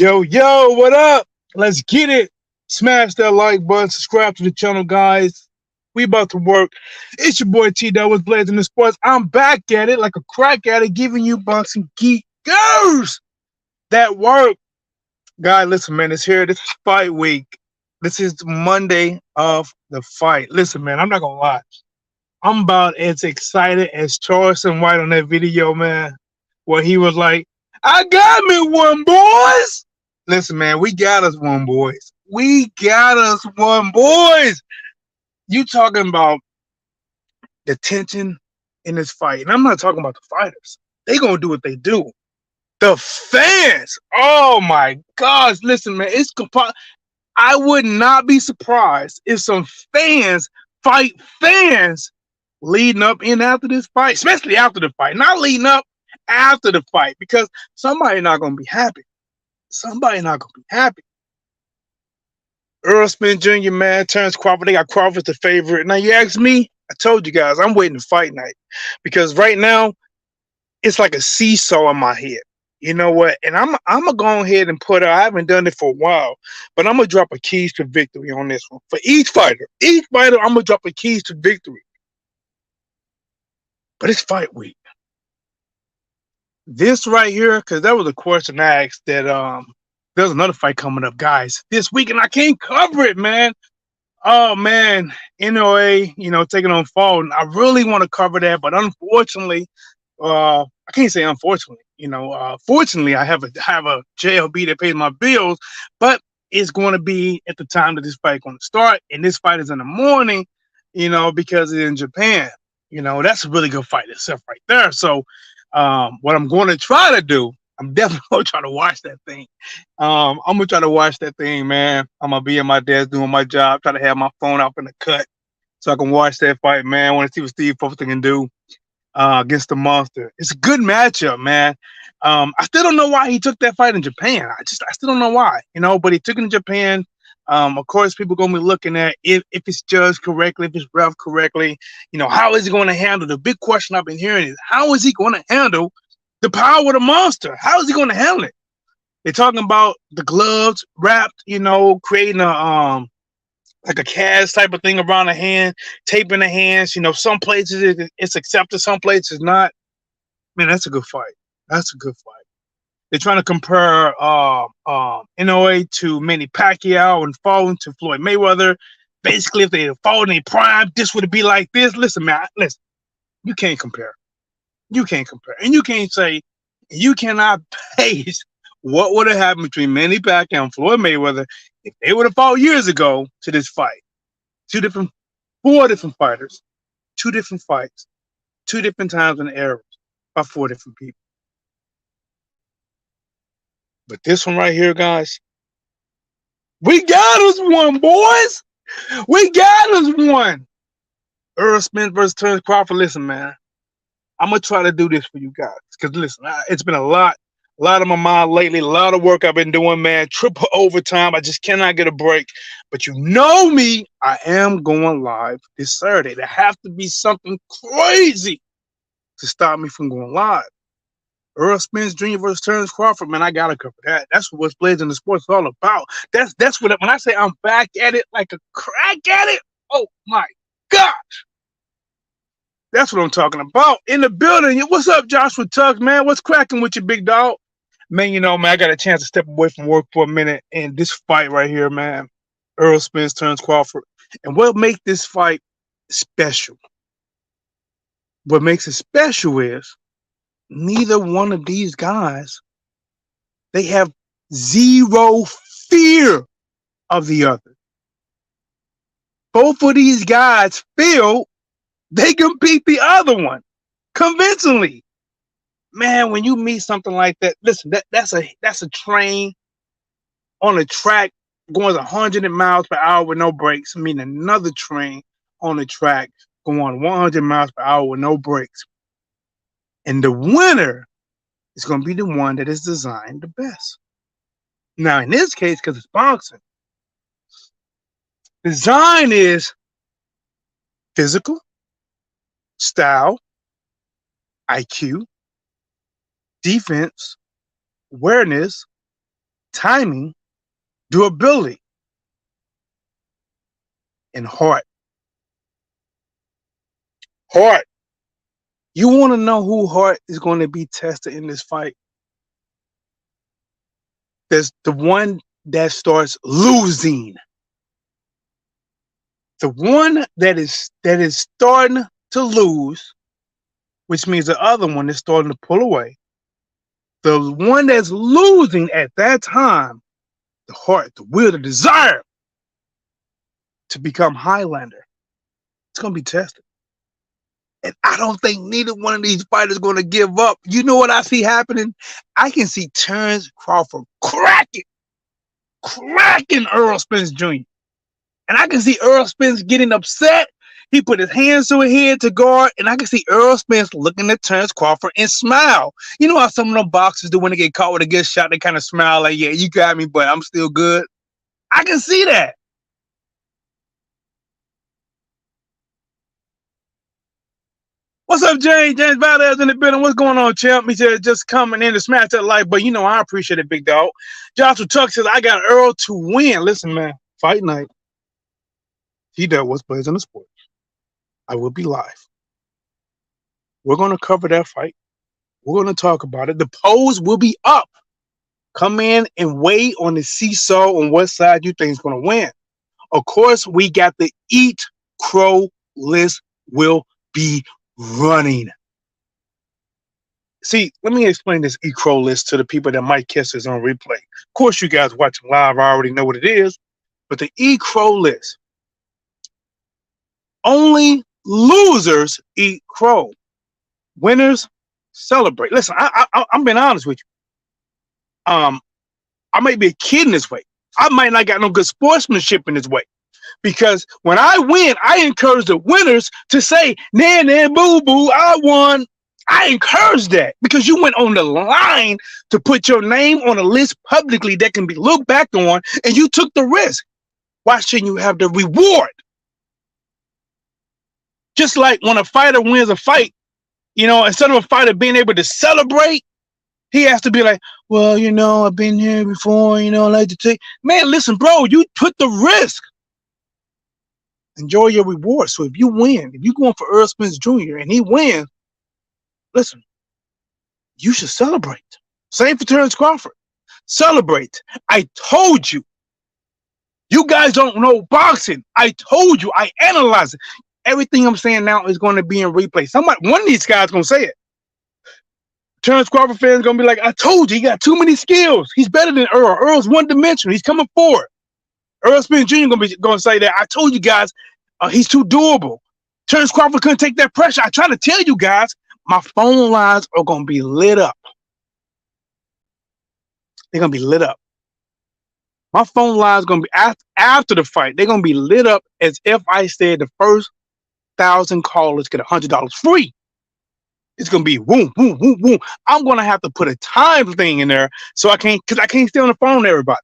Yo, yo, what up? Let's get it. Smash that like button, subscribe to the channel, guys. We about to work. It's your boy T that was blazing the sports. I'm back at it like a crack at it, giving you boxing geek girls that work. Guy, listen, man, it's here. This is fight week. This is Monday of the fight. Listen, man, I'm not gonna lie. I'm about as excited as Charleston White on that video, man, where he was like, I got me one, boys. Listen, man, we got us one, boys. We got us one, boys. You talking about the tension in this fight. And I'm not talking about the fighters. They going to do what they do. The fans. Oh, my gosh. Listen, man, I would not be surprised if some fans fight fans leading up in after this fight, especially after the fight, not leading up after the fight, because somebody not going to be happy. Somebody not going to be happy. Earl Spence Jr., man, turns Crawford. They got Crawford the favorite. Now, you ask me, I told you guys, I'm waiting to fight night, because right now, it's like a seesaw in my head. You know what? And I'm going to go ahead and I haven't done it for a while, but I'm going to drop a keys to victory on this one. For each fighter, I'm going to drop a keys to victory. But it's fight week. This right here, because that was a question I asked that there's another fight coming up, guys, this week, and I can't cover it, man. Oh, man, NOA, taking on Fulton. I really want to cover that, but unfortunately, I can't say unfortunately, fortunately, I have a JLB that pays my bills, but it's going to be at the time that this fight going to start, and this fight is in the morning, because it's in Japan. That's a really good fight itself right there. So what I'm going to try to do, I'm definitely going to try to watch that thing. I'm going to try to watch that thing, man. I'm going to be at my desk doing my job, try to have my phone up in the cut so I can watch that fight, man. I want to see what Steve Fulton can do against the monster. It's a good matchup, man. I still don't know why he took that fight in Japan. I still don't know why, but he took it in Japan. Of course, people are going to be looking at if it's judged correctly, if it's ref correctly. How is he going to handle? The big question I've been hearing is, how is he going to handle the power of the monster? How is he going to handle it? They're talking about the gloves wrapped, creating a like a cast type of thing around the hand, taping the hands. Some places it's accepted, some places not. Man, that's a good fight. That's a good fight. They're trying to compare NOA to Manny Pacquiao and Fulton to Floyd Mayweather. Basically, if they had fought in their prime, this would be like this. Listen, man, listen. You can't compare. You can't compare. And you can't say, you cannot base what would have happened between Manny Pacquiao and Floyd Mayweather if they would have fought years ago to this fight. Four different fighters, two different fights, two different times and eras by four different people. But this one right here, guys, we got us one, boys. We got us one. Earl Spence versus Terence Crawford. Listen, man, I'm going to try to do this for you guys. Because, listen, it's been a lot on my mind lately. A lot of work I've been doing, man. Triple overtime. I just cannot get a break. But you know me, I am going live this Saturday. There have to be something crazy to stop me from going live. Earl Spence Jr. versus Terence Crawford, man, I gotta cover that. That's what's blazing the sports all about. That's what when I say I'm back at it like a crack at it. Oh my gosh, that's what I'm talking about. In the building, what's up, Joshua Tuggs, man? What's cracking with you, big dog? Man, man, I got a chance to step away from work for a minute, and this fight right here, man, Earl Spence Terence Crawford, and what makes this fight special? What makes it special is, neither one of these guys, they have zero fear of the other. Both of these guys feel they can beat the other one convincingly. Man, when you meet something like that, listen, that's a train on a track going 100 miles per hour with no brakes. I mean, another train on the track going 100 miles per hour with no brakes. And the winner is going to be the one that is designed the best. Now, in this case, because it's boxing, design is physical, style, IQ, defense, awareness, timing, durability, and heart. Heart. You want to know who heart is going to be tested in this fight? There's the one that starts losing. The one that is starting to lose, which means the other one is starting to pull away. The one that's losing at that time, the heart, the will, the desire to become Highlander, it's going to be tested. And I don't think neither one of these fighters going to give up. You know what I see happening? I can see Terrence Crawford cracking Earl Spence Jr. And I can see Earl Spence getting upset. He put his hands to his head to guard, and I can see Earl Spence looking at Terrence Crawford and smile. You know how some of them boxers do when they get caught with a good shot, they kind of smile like, yeah, you got me, but I'm still good. I can see that. What's up, James? James Valdez in the building. What's going on, champ? He said just coming in to smash that like, but you know, I appreciate it, big dog. Joshua Tuck says, I got Earl to win. Listen, man, fight night. He does what's blazing the sport. I will be live. We're going to cover that fight. We're going to talk about it. The polls will be up. Come in and weigh on the seesaw on what side you think is going to win. Of course, we got the Eat Crow list will be running. See, let me explain this Eat Crow list to the people that might catch this on replay. Of course, you guys watching live already know what it is, but the Eat Crow list, only losers eat crow. Winners celebrate. Listen, I'm being honest with you. I might be a kid in this way. I might not got no good sportsmanship in this way. Because when I win, I encourage the winners to say, nah, boo, boo, I won. I encourage that because you went on the line to put your name on a list publicly that can be looked back on, and you took the risk. Why shouldn't you have the reward? Just like when a fighter wins a fight, you know, instead of a fighter being able to celebrate, he has to be like, well, you know, I've been here before, you know, I like to take. Man, listen, bro, you took the risk. Enjoy your reward. So if you win, if you're going for Earl Spence Jr. and he wins, listen, you should celebrate. Same for Terrence Crawford. Celebrate. I told you. You guys don't know boxing. I told you. I analyzed it. Everything I'm saying now is going to be in replay. One of these guys going to say it. Terrence Crawford fans going to be like, I told you, he got too many skills. He's better than Earl. Earl's one-dimensional. He's coming forward. Earl Spence Jr. going to say that. I told you guys, he's too durable. Terrence Crawford couldn't take that pressure. I try to tell you guys, my phone lines are going to be lit up. They're going to be lit up. My phone lines going to be, after the fight, they're going to be lit up as if I said the first 1,000 callers get $100 free. It's going to be boom, boom, boom, boom. I'm going to have to put a time thing in there so I can't stay on the phone to everybody.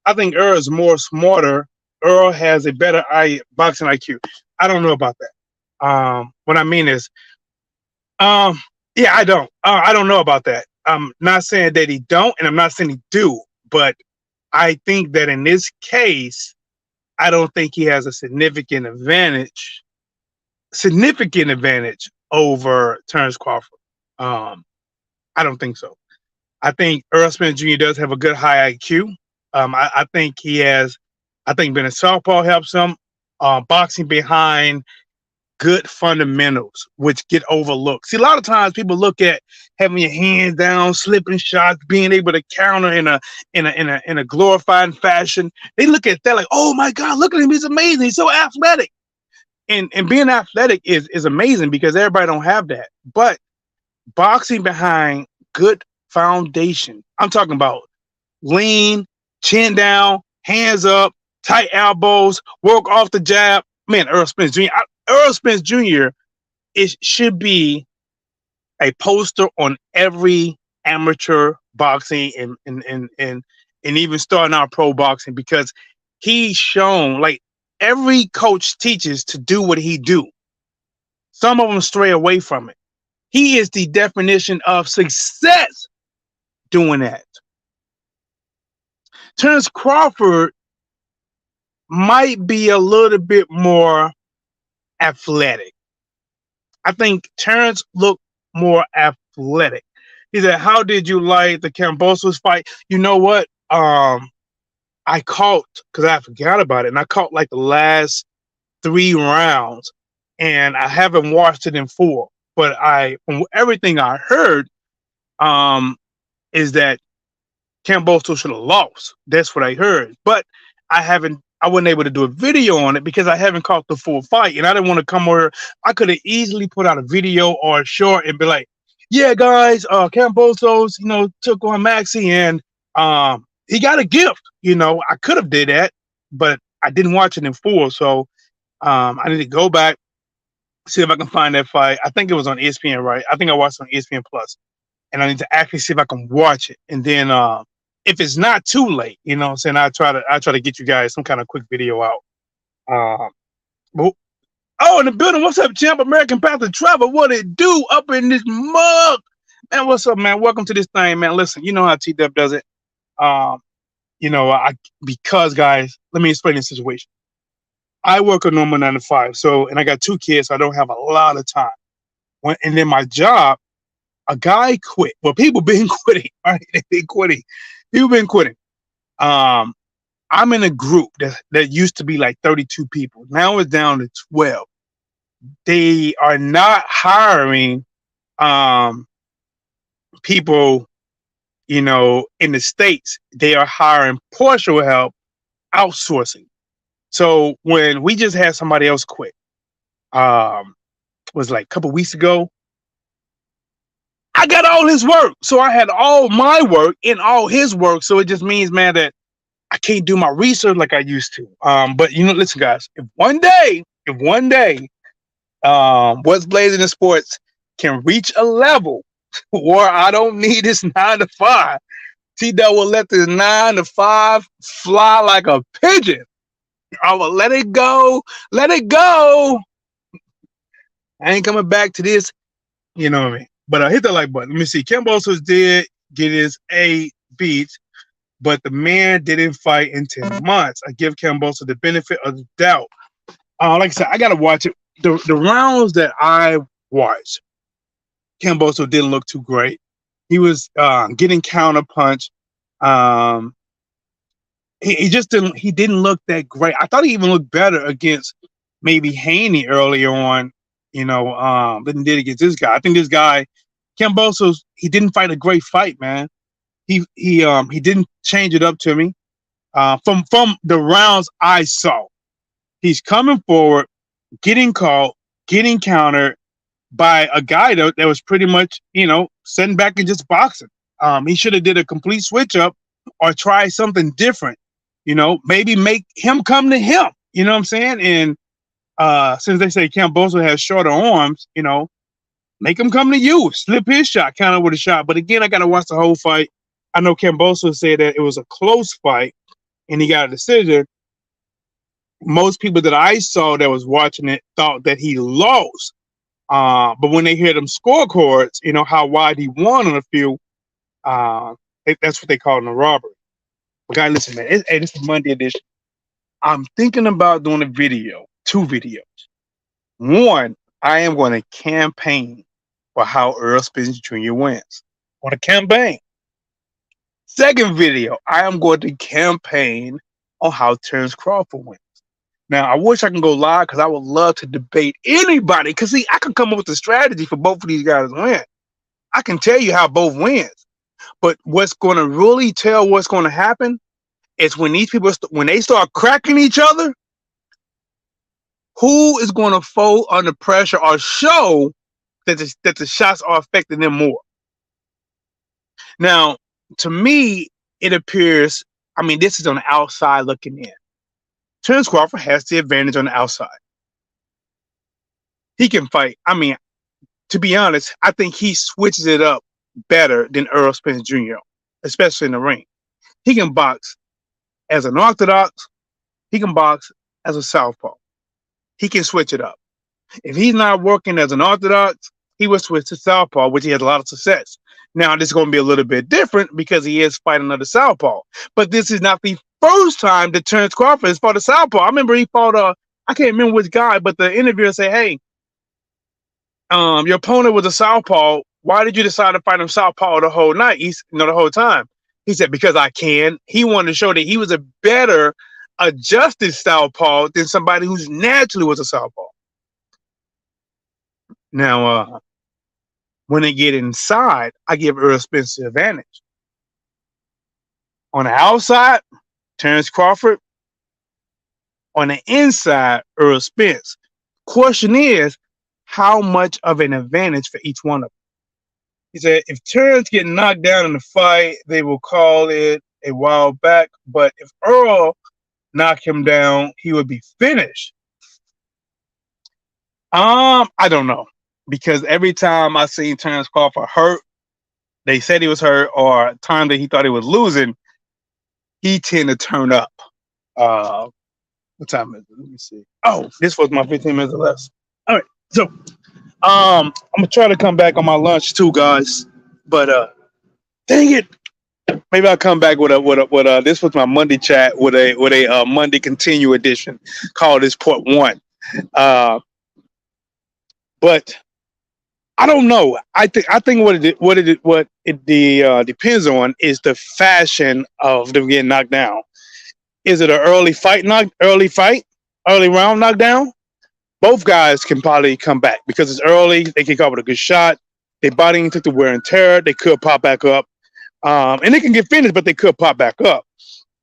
I think Earl is more smarter. Earl has a better boxing IQ. I don't know about that. What I mean is, yeah, I don't. I don't know about that. I'm not saying that he don't, and I'm not saying he do, but I think that in this case, I don't think he has a significant advantage over Terrence Crawford. I don't think so. I think Earl Spence Jr. does have a good high IQ. I think he has. I think being a southpaw helps him. Boxing behind good fundamentals, which get overlooked. See, a lot of times people look at having your hands down, slipping shots, being able to counter in a glorified fashion. They look at that like, oh my God, look at him, he's amazing, he's so athletic. And being athletic is amazing because everybody don't have that. But boxing behind good foundation, I'm talking about lean, chin down, hands up, tight elbows, work off the jab. Man, Earl Spence Jr. Earl Spence Jr. should be a poster on every amateur boxing and even starting out pro boxing because he's shown, like, every coach teaches to do what he do. Some of them stray away from it. He is the definition of success doing that. Terrence Crawford might be a little bit more athletic. I think Terrence looked more athletic. He said, "How did you like the Kambosos fight?" You know what? I caught, because I forgot about it, and I caught like the last 3 rounds, and I haven't watched it in full. But from everything I heard, um, is that Kambosos should have lost. That's what I heard. But I wasn't able to do a video on it because I haven't caught the full fight, and I didn't want to come over. I could have easily put out a video or a short and be like, "Yeah, guys, Kambosos, took on Maxie, and he got a gift." I could have did that, but I didn't watch it in full, so I need to go back, see if I can find that fight. I think it was on ESPN, right? I think I watched it on ESPN Plus, and I need to actually see if I can watch it, and then if it's not too late, what I'm saying, I try to get you guys some kind of quick video out. In the building, what's up, champ? American Panther Trevor, what it do up in this mug? Man, what's up, man? Welcome to this thing, man. Listen, you know how T-Dub does it. Because, guys, let me explain the situation. I work a normal 9 to 5, and I got 2 kids, so I don't have a lot of time. And then my job, a guy quit. Well, people been quitting, right? They've been quitting. People been quitting. I'm in a group that used to be like 32 people. Now it's down to 12. They are not hiring people, in the States. They are hiring partial help, outsourcing. So when we just had somebody else quit, was like a couple weeks ago, I got all his work. So I had all my work and all his work. So it just means, man, that I can't do my research like I used to. But listen, guys, if one day, Whatsblazing in sports can reach a level where I don't need this 9 to 5, T-Dub will let this 9 to 5 fly like a pigeon. I will let it go. Let it go. I ain't coming back to this. You know what I mean? But hit that like button. Let me see. Kambosos did get his A beat, but the man didn't fight in 10 months. I give Kambosos the benefit of the doubt. Like I said, I got to watch it. The rounds that I watched, Kambosos didn't look too great. He was getting counterpunched. He just didn't look that great. I thought he even looked better against maybe Haney earlier on, than he did against this guy. I think this guy, Kambosos, he didn't fight a great fight, man. He didn't change it up to me. From the rounds I saw, he's coming forward, getting caught, getting countered by a guy that was pretty much, sitting back and just boxing. He should have did a complete switch up or try something different. Maybe make him come to him. You know what I'm saying? And since they say Kambosos has shorter arms, make him come to you. Slip his shot, counter with a shot. But again, I got to watch the whole fight. I know Kambosos said that it was a close fight and he got a decision. Most people that I saw that was watching it thought that he lost. But when they hear them scorecards, how wide he won on a few, that's what they call it a robbery. But guys, listen, man, this is Monday edition. I'm thinking about doing a video, 2 videos. One, I am going to campaign for how Earl Spence Jr. wins. I want to campaign. Second video, I am going to campaign on how Terrence Crawford wins. Now, I wish I can go live because I would love to debate anybody. Because, see, I can come up with a strategy for both of these guys to win. I can tell you how both wins. But what's going to really tell what's going to happen is when these people, when they start cracking each other, who is going to fold under pressure or show that the shots are affecting them more. Now, to me, it appears, this is on the outside looking in. Terrence Crawford has the advantage on the outside. He can fight. To be honest, I think he switches it up better than Earl Spence Jr., especially in the ring. He can box as an orthodox. He can box as a southpaw. He can switch it up. If he's not working as an orthodox, he was switched to southpaw, which he had a lot of success. Now this is going to be a little bit different because he is fighting another southpaw. But this is not the first time that Terrence Crawford has fought a southpaw. I remember he fought I can't remember which guy, but the interviewer said, "Hey, your opponent was a southpaw. Why did you decide to fight him southpaw the whole night? The whole time." He said, "Because I can." He wanted to show that he was a better adjusted southpaw than somebody who's naturally was a southpaw. Now, when they get inside, I give Earl Spence the advantage. On the outside, Terrence Crawford. On the inside, Earl Spence. Question is, how much of an advantage for each one of them? He said, if Terrence get knocked down in the fight, they will call it a while back. But if Earl knock him down, he would be finished. I don't know, because every time I seen Terrence Crawford hurt, they said he was hurt, or time that he thought he was losing, he tend to turn up. What time is it? Let me see. Oh, this was my 15 minutes or less. All right, so I'm gonna try to come back on my lunch too, guys. But dang it, maybe I'll come back with a this was my Monday chat with a Monday continue edition. Call this part one. But I don't know. I think what it depends on is the fashion of them getting knocked down. Is it an early round knockdown? Both guys can probably come back because it's early. They can cover a good shot. Their body took the wear and tear. They could pop back up, and they can get finished, but they could pop back up.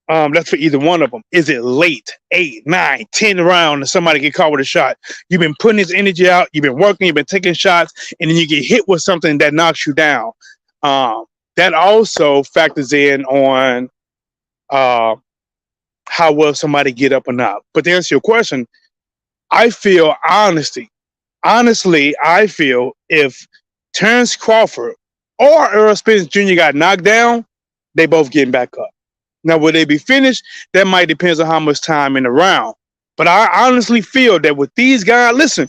That's for either one of them. Is it late, 8, 9, 10 round, and somebody get caught with a shot? You've been putting this energy out. You've been working. You've been taking shots, and then you get hit with something that knocks you down. That also factors in on how well somebody get up or not. But to answer your question, I feel honestly, I feel if Terrence Crawford or Earl Spence Jr. got knocked down, they both getting back up. Now, will they be finished? That might depend on how much time in the round. But I honestly feel that with these guys, listen,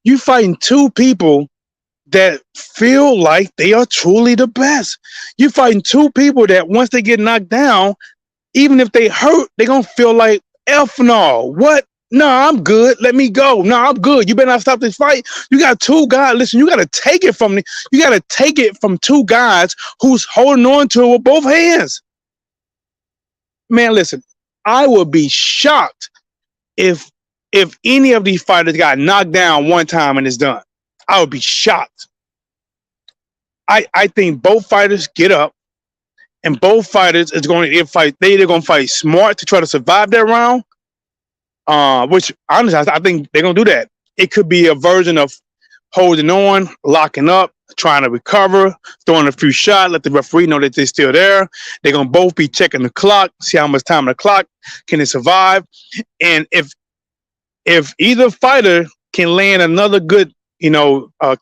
you fighting two people that feel like they are truly the best. You fighting two people that once they get knocked down, even if they hurt, they're going to feel like, F no, what? No, I'm good. Let me go. No, I'm good. You better not stop this fight. You got two guys. Listen, you got to take it from me. You got to take it from two guys who's holding on to it with both hands. Man, listen, I would be shocked if any of these fighters got knocked down one time and it's done. I would be shocked. I think both fighters get up, and both fighters is going to fight. They're either going to fight smart to try to survive that round, which honestly, I think they're going to do that. It could be a version of holding on, locking up, trying to recover, throwing a few shots, let the referee know that they're still there. They're going to both be checking the clock, see how much time on the clock, can they survive? And if either fighter can land another good,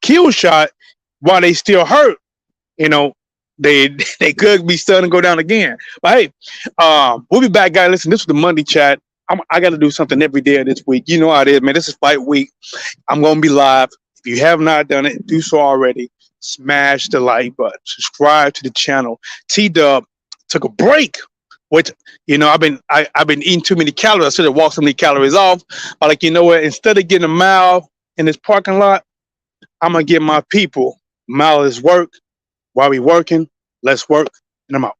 kill shot while they still hurt, they could be stunned and go down again. But hey, we'll be back, guys. Listen, this was the Monday chat. I got to do something every day of this week. You know how it is, man. This is fight week. I'm going to be live. If you have not done it, do so already. Smash the like button. Subscribe to the channel. T-Dub took a break, which, I've been eating too many calories. I should have walked some of the calories off. But like, you know what? Instead of getting a mile in this parking lot, I'm going to give my people mileage work. While we working, let's work, and I'm out.